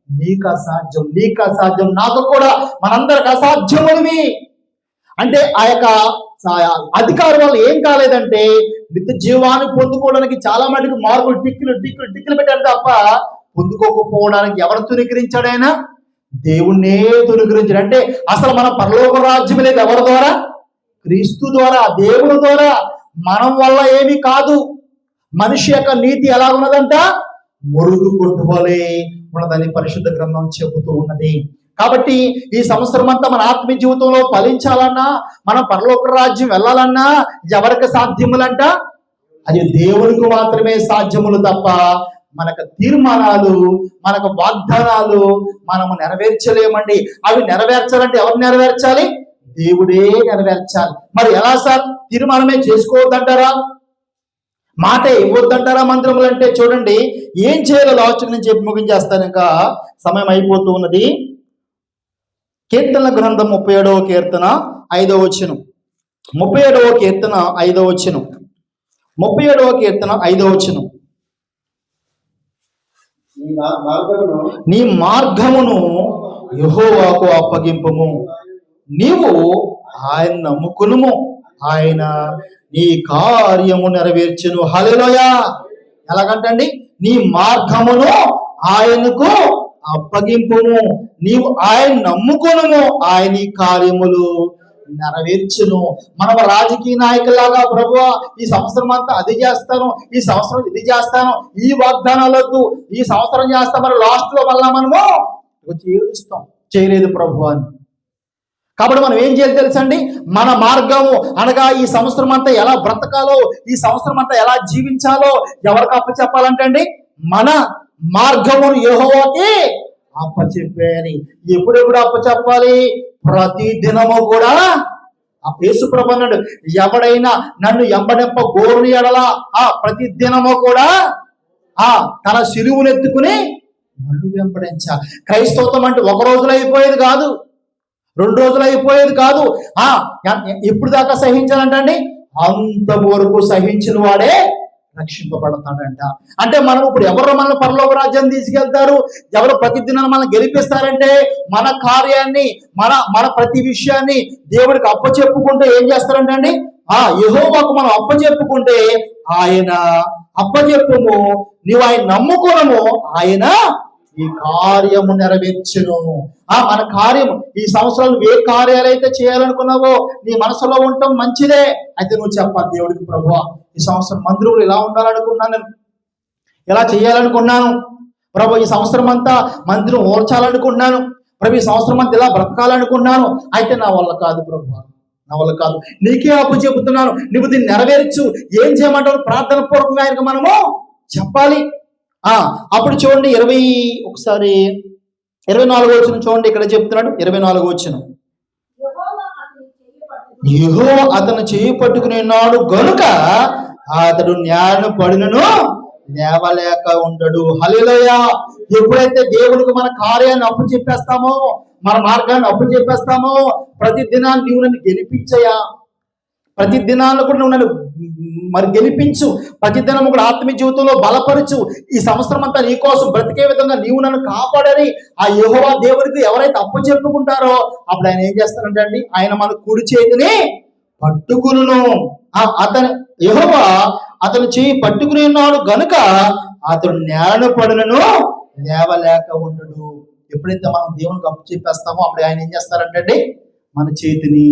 నీకు అసాధ్యం, నీకు అసాధ్యం, నాకు కూడా, మనందరికి అసాధ్యమునివి. అంటే ఆ యొక్క అధికారం వల్ల ఏం కాలేదంటే నిత్య జీవాన్ని పొందుకోవడానికి చాలా మటుకు మార్కులు టిక్కులు పెట్టారు తప్ప పొందుకోకపోవడానికి ఎవరు తునీకరించాడు? ఆయన దేవుణ్ణే తునీకరించాడు. అంటే అసలు మన పరలోక రాజ్యం లేదు ఎవరి ద్వారా? క్రీస్తు ద్వారా, దేవుని ద్వారా. మనం వల్ల ఏమీ కాదు. మనిషి యొక్క నీతి ఎలా ఉన్నదంట? మురుగు కొట్టుకోలే ఉన్నదని పరిశుద్ధ గ్రంథం చెబుతూ ఉన్నది. కాబట్టి ఈ సంవత్సరం అంతా మన ఆత్మీయ జీవితంలో ఫలించాలన్నా, మనం పరలోక రాజ్యం వెళ్ళాలన్నా ఎవరికి సాధ్యములంట? అది దేవునికి మాత్రమే సాధ్యములు తప్ప మనకు తీర్మానాలు, మనకు వాగ్దానాలు మనము నెరవేర్చలేమండి. అవి నెరవేర్చాలంటే ఎవరు నెరవేర్చాలి? దేవుడే నెరవేర్చాలి. మరి ఎలా సార్? తీర్మానమే చేసుకోవద్దంటారా? మాట ఇవ్వద్దంటారా మంత్రములు అంటే? చూడండి ఏం చేయాలో ఆలోచన నుంచి చెప్పి ముగించేస్తాను, ఇంకా సమయం అయిపోతూ ఉన్నది. కీర్తనల గ్రంథం 37వ కీర్తన 5వ వచనం. 37వ కీర్తన 5వ వచనం. 37వ కీర్తన 5వ వచనం. నీ మార్గమును యెహోవాకు అప్పగింపుము, నీవు ఆయన నమ్ముకునుము, ఆయన నీ కార్యము నెరవేర్చును. హల్లెలూయా. ఎలాగంటండి? నీ మార్గమును ఆయనకు అప్పగింపుము, నీవు ఆయన నమ్ముకునుము, ఆయన నీ కార్యములు నెరవేర్చును. మనం రాజకీయ నాయకులాగా ప్రభువా ఈ సంవత్సరం అంతా అది చేస్తాను, ఈ సంవత్సరం ఇది చేస్తాను, ఈ వాగ్దానాలొద్దు, ఈ సంవత్సరం చేస్తామని లాస్ట్ లో వల్ల మనము ఏడుస్తాం, చేయలేదు ప్రభు అని. కాబట్టి మనం ఏం చేయాలి తెలుసండి? మన మార్గము అనగా ఈ సంవత్సరం అంతా ఎలా బ్రతకాలో, ఈ సంవత్సరం అంతా ఎలా జీవించాలో ఎవరికి అప్పచెప్పాలంటండి? మన మార్గమును యెహోవాకి అప్పచెప్పేయాలి. ఎప్పుడెప్పుడు అప్పచెప్పాలి? ప్రతి దినము కూడా. యేసు ప్రభు అన్నాడు, ఎవడైనా నన్ను ఎంబడెంప గోరుని ఎడలా ప్రతి దినము కూడా తన సిలువునెత్తుకుని నన్ను వెంబడించా. క్రైస్తవత్వం అంటే ఒక రోజులో అయిపోయేది కాదు, 2 రోజులు అయిపోయేది కాదు. ఎప్పుడు దాకా సహించాలంటండి? అంతవరకు సహించిన వాడే రక్షింపబడతాడంట. అంటే మనం ఇప్పుడు ఎవరు మనల్ని పరలోక రాజ్యాన్ని తీసుకెళ్తారు, ఎవరు ప్రతిదినం మనల్ని గెలిపిస్తారంటే మన కార్యాన్ని, మన ప్రతి విషయాన్ని దేవుడికి అప్పచెప్పుకుంటే ఏం చేస్తారంటండి? యెహోవాకు మనం అప్పచెప్పుకుంటే ఆయన అప్పచెప్పుము, నీవు ఆయన నమ్ముకోనము, ఆయన ఈ కార్యము నెరవేర్చును. మన కార్యము ఈ సంవత్సరాలు ఏ కార్యాలు అయితే చేయాలనుకున్నావో నీ మనసులో ఉండటం మంచిదే. అయితే నువ్వు చెప్పాలి దేవుడికి, ప్రభువా ఈ సంవత్సరం మందిరంలో ఇలా ఉండాలనుకున్నాను, ఇలా చేయాలనుకున్నాను ప్రభు, ఈ సంవత్సరం అంతా మందిరం ఓర్చాలనుకున్నాను ప్రభు, ఈ సంవత్సరం అంతా ఇలా బ్రతకాలనుకున్నాను, అయితే నా వల్ల కాదు ప్రభు, నా వల్ల కాదు, నీకే అప్పు చెబుతున్నాను, నువ్వు దీన్ని నెరవేర్చు, ఏం చేయమంటావు? ప్రార్థన పూర్వకంగా ఆయనకు మనము చెప్పాలి. అప్పుడు చూడండి 24వ వచనం చూడండి, ఇక్కడ చెప్తున్నాడు 24వ వచనం. యెహోవా అతను చేయి పట్టుకుని ఉన్నాడు గనుక అతడు న్యాయం పడినను లేవలేక ఉండడు. హల్లెలూయా. ఎప్పుడైతే దేవుడికి మన కార్యాన్ని అప్పు చెప్పేస్తామో, మన మార్గాన్ని అప్పు చెప్పేస్తామో, ప్రతి దినాన్ని నువ్వు నన్ను గెలిపించయా, ప్రతి దినాల్లో కూడా నువ్వు నన్ను మరి గెలిపించు, ప్రతి దినం కూడా ఆత్మీయ జీవితంలో బలపరచు, ఈ సంవత్సరం అంతా నీ కోసం బ్రతికే విధంగా నీవు నన్ను కాపాడని ఆ యెహోవా దేవుడికి ఎవరైతే అప్పు చెప్పుకుంటారో అప్పుడు ఆయన ఏం చేస్తారంటే అండి, ఆయన మన కుడి చేతిని పట్టుకును. అతను యెహోవా అతను చేయి పట్టుకుని ఉన్నాడు గనుక అతడు నేల పడునను లేవలేక ఉండడు. ఎప్పుడైతే మనం దేవునికి అప్పు చెప్పేస్తామో అప్పుడు ఆయన ఏం చేస్తారంటే అండి, మన చేతిని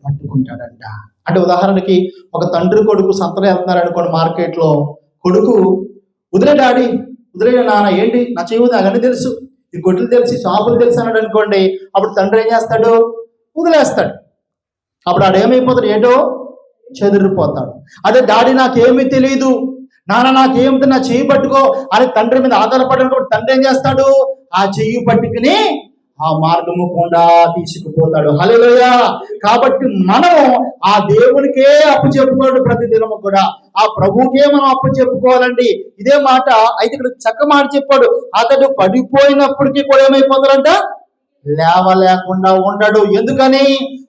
పట్టుకుంటాడంట. అంటే ఉదాహరణకి ఒక తండ్రి కొడుకు సంతలో వెళ్తున్నారు అనుకోండి మార్కెట్లో, కొడుకు వదిలే డాడీ, వదిలే నాన్న, ఏంటి నా చేయదు, అవన్నీ తెలుసు, ఈ కొట్లు తెలిసి షాపులు తెలుసు అన్నాడు అనుకోండి, అప్పుడు తండ్రి ఏం చేస్తాడు? వదిలేస్తాడు. అప్పుడు ఆడేమైపోతాడు? ఏటో చెదిరిపోతాడు. అదే డాడీ నాకేమీ తెలియదు, నాన్న నాకేమిటి, నా చెయ్యి పట్టుకో అని తండ్రి మీద ఆధారపడినప్పుడు తండ్రి ఏం చేస్తాడు? ఆ చెయ్యి పట్టుకుని ఆ మార్గము గుండా తీసుకుపోతాడు. హల్లెలూయా. కాబట్టి మనము ఆ దేవునికే అప్పు చెప్పుకోవడం ప్రతి దినము కూడా ఆ ప్రభువుకే మనం అప్పు చెప్పుకోవాలండి. ఇదే మాట అయితే ఇక్కడ చక్క మాట చెప్పాడు. అతడు పడిపోయినప్పటికీ కూడా ఏమైపోతాడంట, లేవలేకుండా ఉండడు. ఎందుకని?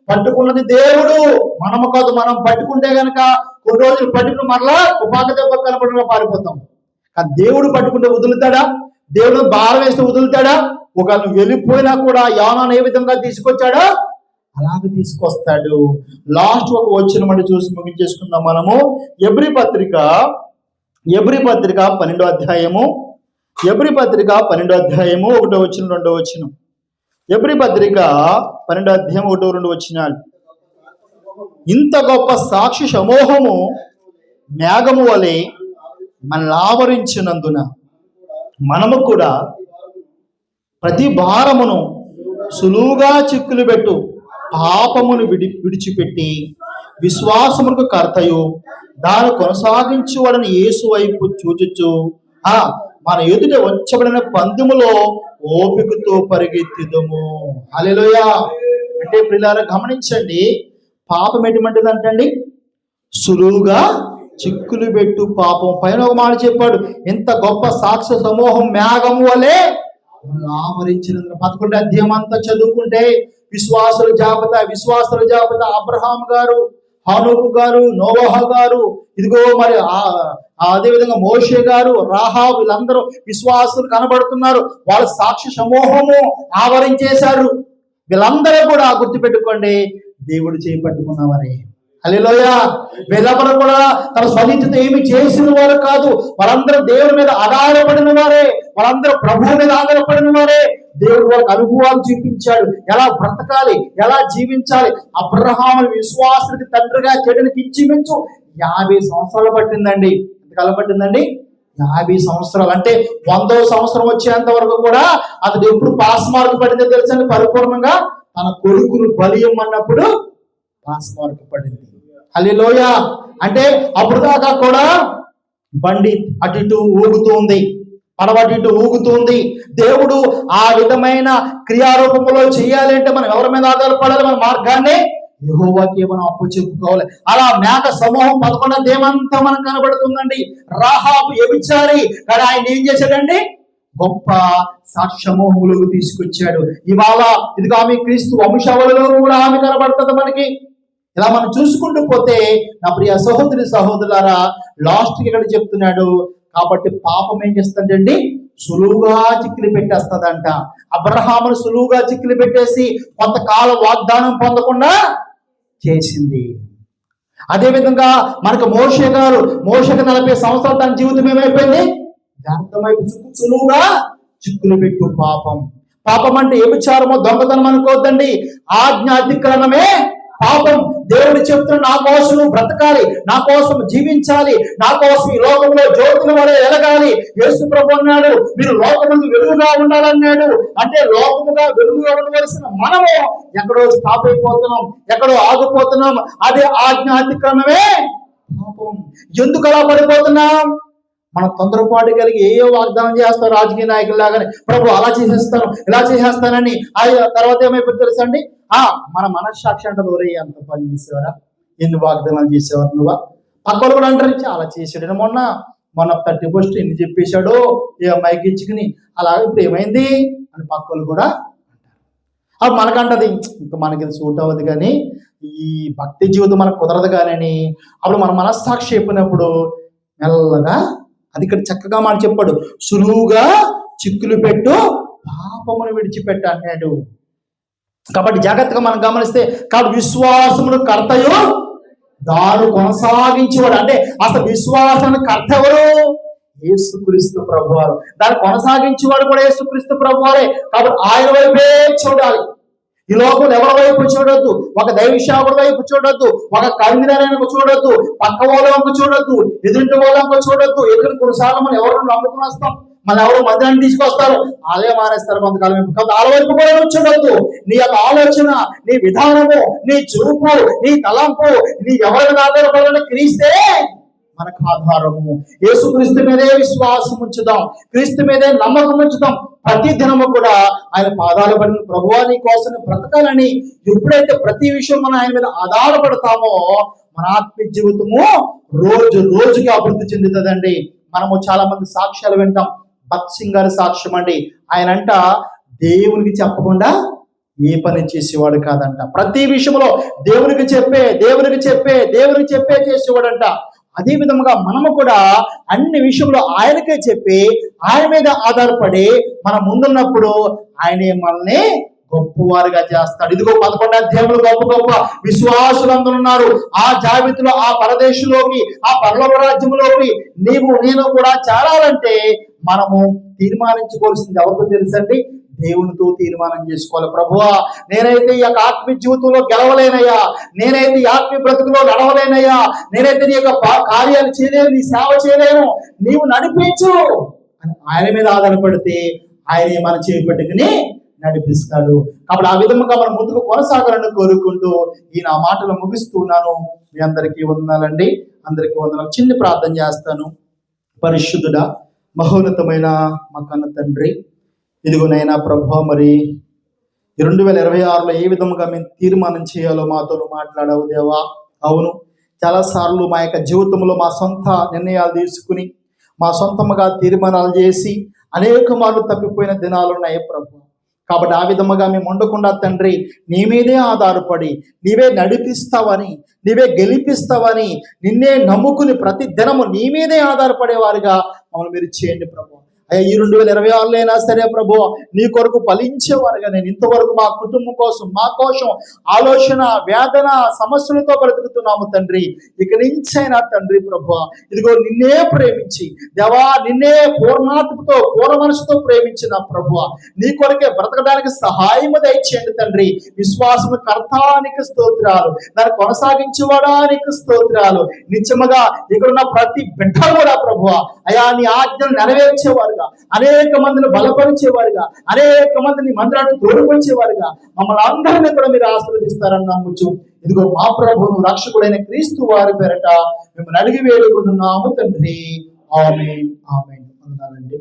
పట్టుకున్నది దేవుడు, మనము కాదు. మనం పట్టుకుంటే గనక కొన్ని రోజులు పట్టుకుని మరలా ఉపాక దెబ్బ కనపడకుండా పారిపోతాం. కానీ దేవుడు పట్టుకుంటే వదులుతాడా? దేవుడు భారం వేస్తే వదులుతాడా? ఒకవేళ వెళ్ళిపోయినా కూడా యోనాను ఏ విధంగా తీసుకొచ్చాడో అలాగే తీసుకొస్తాడు. లాస్ట్ ఒక వచ్చిన మాట చూసి ముగించేసుకుందాం మనము. ఎబ్రీ పత్రిక 12వ అధ్యాయము, 1వ వచనం 2వ వచనం. ఎబ్రీ పత్రిక 12వ అధ్యాయం 1, 2 వచనాలు. ఇంత గొప్ప సాక్షి సమూహము మేఘము వలె మనల్ని ఆవరించినందున మనము కూడా ప్రతి భారమును సులువుగా చిక్కులు పెట్టు పాపమును విడిచిపెట్టి విశ్వాసమునకు కర్తయు దాన్ని కొనసాగించువాడని యేసు వైపు చూచుచు మన ఎదుట వచ్చబడిన పందెములో ఓపికతో పరిగెత్తిదము. హల్లెలూయా. అంటే ప్రియులారా గమనించండి, పాపం ఎటువంటిదంటండి? సులువుగా చిక్కులు పెట్టు పాపం. పైన ఒక మాట చెప్పాడు, ఇంత గొప్ప సాక్షి సమూహం మేఘము వలె ఆవరించినందున. 11వ అధ్యాయం అంతా చదువుకుంటే విశ్వాసుల జాబితా అబ్రహాం గారు, హానోకు గారు, నోవహ గారు, ఇదిగో మరి అదేవిధంగా మోషే గారు, రాహాబు, వీళ్ళందరూ విశ్వాసులు కనబడుతున్నారు. వాళ్ళ సాక్షి సమూహము ఆవరించేశారు. వీళ్ళందరూ కూడా గుర్తుపెట్టుకోండి, దేవుడు చేపట్టుకున్నవారే. హల్లెలూయా. వీళ్ళెవరు కూడా తన స్వనీతితో ఏమి చేసిన వారు కాదు. వాళ్ళందరూ దేవుడి మీద ఆధారపడిన వారే, వాళ్ళందరూ ప్రభువు మీద ఆధారపడిన వారే. దేవుడు వాళ్ళకి అనుభవాలు చూపించాడు, ఎలా బ్రతకాలి, ఎలా జీవించాలి. అబ్రహాము విశ్వాసుడికి తండ్రిగా చెడునికి ఇంచుమించు 50 సంవత్సరాలు పట్టిందండి. ఎంతకాలం పట్టిందండి? 50 సంవత్సరాలు. అంటే 100వ సంవత్సరం వచ్చేంత వరకు కూడా అతడు ఎప్పుడు పాస్ మార్క్ పడిందో తెలుసండి? పరిపూర్ణంగా తన కొడుకును బలి ఇమ్మన్నప్పుడు పాస్ మార్క్ పడింది. హల్లెలూయా. అంటే అప్పుడు దాకా కూడా బండి అటు ఇటు ఊగుతుంది, పడవ అటు ఇటు ఊగుతుంది. దేవుడు ఆ విధమైన క్రియారూపంలో చేయాలి అంటే మనం ఎవరి మీద ఆధారపడాలి? మన మార్గాన్ని యెహోవాకి మనం అప్పు చెప్పుకోవాలి. అలా మేక సమూహం 11వ దేవంతా మనకు కనబడుతుందండి. రాహాబు వ్యభిచారి, కానీ ఆయన ఏం చేశాడండి? గొప్ప సాక్ష్యమూహములకు తీసుకొచ్చాడు. ఇవాళ ఇదిగా ఆమె క్రీస్తు వంశావళిలో కూడా ఆమె కనబడుతుంది మనకి. ఇలా మనం చూసుకుంటూ పోతే నా ప్రియ సహోదరులారా, లాస్ట్కి ఇక్కడ చెప్తున్నాడు. కాబట్టి పాపం ఏం చేస్తుందండి? సులువుగా చిక్కులు పెట్టేస్తుందంట. అబ్రహామును సులువుగా చిక్కులు పెట్టేసి కొంతకాలం వాగ్దానం పొందకుండా చేసింది. అదేవిధంగా మనకు మోషేకి 40 సంవత్సరాలు తన జీవితం ఏమైపోయింది? వ్యర్థమైపోయి సులువుగా చిక్కులు పెట్టు పాపం అంటే వ్యభిచారమో దొంగతనం అనుకోవద్దండి. ఆజ్ఞ అతిక్రమమే పాపం. దేవుడు చెప్తున్న నా కోసం బ్రతకాలి, నా కోసం జీవించాలి, నా కోసం ఈ లోకంలో జ్యోతుల వలె వెలగాలి. యేసు ప్రభు అన్నాడు, మీరు లోకముకు వెలుగుగా ఉండాలన్నాడు. అంటే లోకముగా వెలుగుగా ఉండవలసిన మనము ఎక్కడో స్టాప్ అయిపోతున్నాం, ఎక్కడో ఆగిపోతున్నాం. అదే ఆజ్ఞ అతిక్రమమే పాపం. ఎందుకు అలా పడిపోతున్నాం? మనం తొందరపాటు కలిగి ఏయో వాగ్దానం చేస్తారు రాజకీయ నాయకుల్లాగానే, ప్రభు అలా చేసేస్తాను, ఇలా చేసేస్తానని. తర్వాత ఏమైపోతుంది తెలుసా అండి? మన మనస్సాక్షి అంటే ఒరే అంత పని చేసేవారా, ఎన్ని వాగ్దానాలు చేసేవారు నువ్వా? పక్కలు కూడా అంటారు, చాలా చేసాడు మొన్న 31st ఎన్ని చెప్పేశాడో ఏ మైకి ఇచ్చుకుని, అలాగే ఇప్పుడు ఏమైంది అని పక్కలు కూడా అంటారు. అప్పుడు మనకంటది ఇంకా మనకి ఇది సూట్ అవ్వదు, కానీ ఈ భక్తి జీవితం మనకు కుదరదు కానీ. అప్పుడు మన మనస్సాక్షి చెప్పినప్పుడు మెల్లగా అది ఇక్కడ చక్కగా మాట చెప్పాడు, సులువుగా చిక్కులు పెట్టు పాపమును విడిచిపెట్టు అన్నాడు. కాబట్టి జాగ్రత్తగా మనం గమనిస్తే, కాబట్టి విశ్వాసమును కర్తయు దాన్ని కొనసాగించేవాడు. అంటే అసలు విశ్వాసానికి కర్త ఎవరు? యేసుక్రీస్తు ప్రభువారు. దాన్ని కొనసాగించేవాడు కూడా యేసుక్రీస్తు ప్రభువారే. కాబట్టి ఆయన వైపే చూడాలి. ఈ లోకంలో ఎవరి వైపు చూడొద్దు, ఒక దైవశావుడి వైపు చూడొద్దు, ఒక కవినకు చూడొద్దు, పక్క వాళ్ళకు చూడొద్దు, ఎదుటి వాళ్ళకు చూడొద్దు. ఎదురు కొన్నిసార్లు మనం ఎవరు నమ్ముకుని వస్తాం, మన ఎవరు మందిరాన్ని తీసుకొస్తారు, అదే మానేస్తారు కొంతకాలం వైపు. కాబట్టి వాళ్ళ వైపు కూడా చూడొద్దు. నీ యొక్క ఆలోచన, నీ విధానము, నీ చూపు, నీ తలంపు, నీ ఎవరిని ఆధారపడాలని క్రీస్తే మనకు ఆధారము. యేసుక్రీస్తు మీదే విశ్వాసం ఉంచుదాం, క్రీస్తు మీదే నమ్మకం ఉంచుదాం. ప్రతి దినము కూడా ఆయన పాదాలు పడిన ప్రభువా నీ కోసం బ్రతకాలని ఎప్పుడైతే ప్రతి విషయం మనం ఆయన మీద ఆధారపడతామో మన ఆత్మీయ జీవితము రోజు రోజుకి అభివృద్ధి చెందుతుందండి. మనము చాలా మంది సాక్ష్యాలు వింటాం. భక్త్ సింగ్ గారి సాక్ష్యం అండి. ఆయనంట దేవునికి చెప్పకుండా ఏ పని చేసేవాడు కాదంట. ప్రతి విషయంలో దేవునికి చెప్పే చేసేవాడంట. అదే విధముగా మనము కూడా అన్ని విషయంలో ఆయనకే చెప్పి ఆయన మీద ఆధారపడి మనం ముందున్నప్పుడు ఆయనే మనల్ని గొప్పవారుగా చేస్తాడు. ఇదిగో 11వ అధ్యాయంలో గొప్ప గొప్ప విశ్వాసులందరూ ఉన్నారు. ఆ జాబితాలో ఆ పరదేశంలోకి, ఆ పరలోక రాజ్యంలోకి నీవు నేను కూడా చేరాలంటే మనము తీర్మానించుకోవాల్సింది ఎవరితో తెలుసండి? దేవునితో తీర్మానం చేసుకోవాలి. ప్రభువా నేనైతే ఈ యొక్క ఆత్మీయ జీవితంలో గెలవలేనయ్యా, నేనైతే ఈ ఆత్మీయ బ్రతుకులో నడవలేనయ్యా, నేనైతే నీ యొక్క కార్యాలు చేయలేను, నీ సేవ చేయలేను, నీవు నడిపించు అని ఆయన మీద ఆధారపడితే ఆయనే మన చేపట్టుకుని నడిపిస్తాడు. కాబట్టి ఆ విధముగా మనం ముందుకు కొనసాగాలని కోరుకుంటూ ఈ నా మాటలు ముగిస్తున్నాను. మీ అందరికీ వందనాలండి. అందరికీ వందనాలు. చిన్న ప్రార్థన చేస్తాను. పరిశుద్ధుడా మహోన్నతమైన మా కన్న తండ్రి, ఇదిగోనైనా ప్రభువా మరి 2026లో ఏ విధముగా మేము తీర్మానం చేయాలో మాతో మాట్లాడావు దేవా. అవును, చాలాసార్లు మా యొక్క జీవితంలో మా సొంత నిర్ణయాలు తీసుకుని మా సొంతముగా తీర్మానాలు చేసి అనేక మార్లు తప్పిపోయిన దినాలు ఉన్నాయి ప్రభు. కాబట్టి ఆ విధముగా మేము ఉండకుండా తండ్రి నీ మీదే ఆధారపడి నీవే నడిపిస్తావని, నీవే గెలిపిస్తావని, నిన్నే నమ్ముకుని ప్రతి దినము నీ మీదే ఆధారపడేవారుగా మమ్మల్ని మీరు చేయండి ప్రభు. అయ్యా ఈ 2026లో అయినా సరే ప్రభు నీ కొరకు ఫలించేవారుగా నేను ఇంతవరకు మా కుటుంబం కోసం, మా కోసం ఆలోచన, వేదన, సమస్యలతో బ్రతుకుతున్నాము తండ్రి. ఇక నుంచైనా తండ్రి ప్రభు ఇదిగో నిన్నే ప్రేమించి దేవా, నిన్నే పూర్ణాత్మతో పూర్ణ మనసుతో ప్రేమించిన ప్రభు నీ కొరకే బ్రతకడానికి సహాయము దయచేయండి తండ్రి. విశ్వాసము కర్తానికి స్తోత్రాలు, దాన్ని కొనసాగించేవాడానికి స్తోత్రాలు. నిత్యముగా ఇక్కడున్న ప్రతి బిడ్డ కూడా ప్రభు అయా నీ ఆజ్ఞలు నెరవేర్చేవారుగా, అనేక మందిని బలపరిచేవారుగా, అనేక మందిని మందిరాన్ని తోడుకొచ్చేవారుగా మమ్మల్ని అందరినీ కూడా మీరు ఆశీర్వదిస్తారని నమ్ముచు ఇదిగో మా ప్రభువును రక్షకుడైన క్రీస్తు వారి పేరట మేము అడిగి వేడుకుంటున్నాము తండ్రి. ఆమేన్ ఆమేన్. వందనాలండి.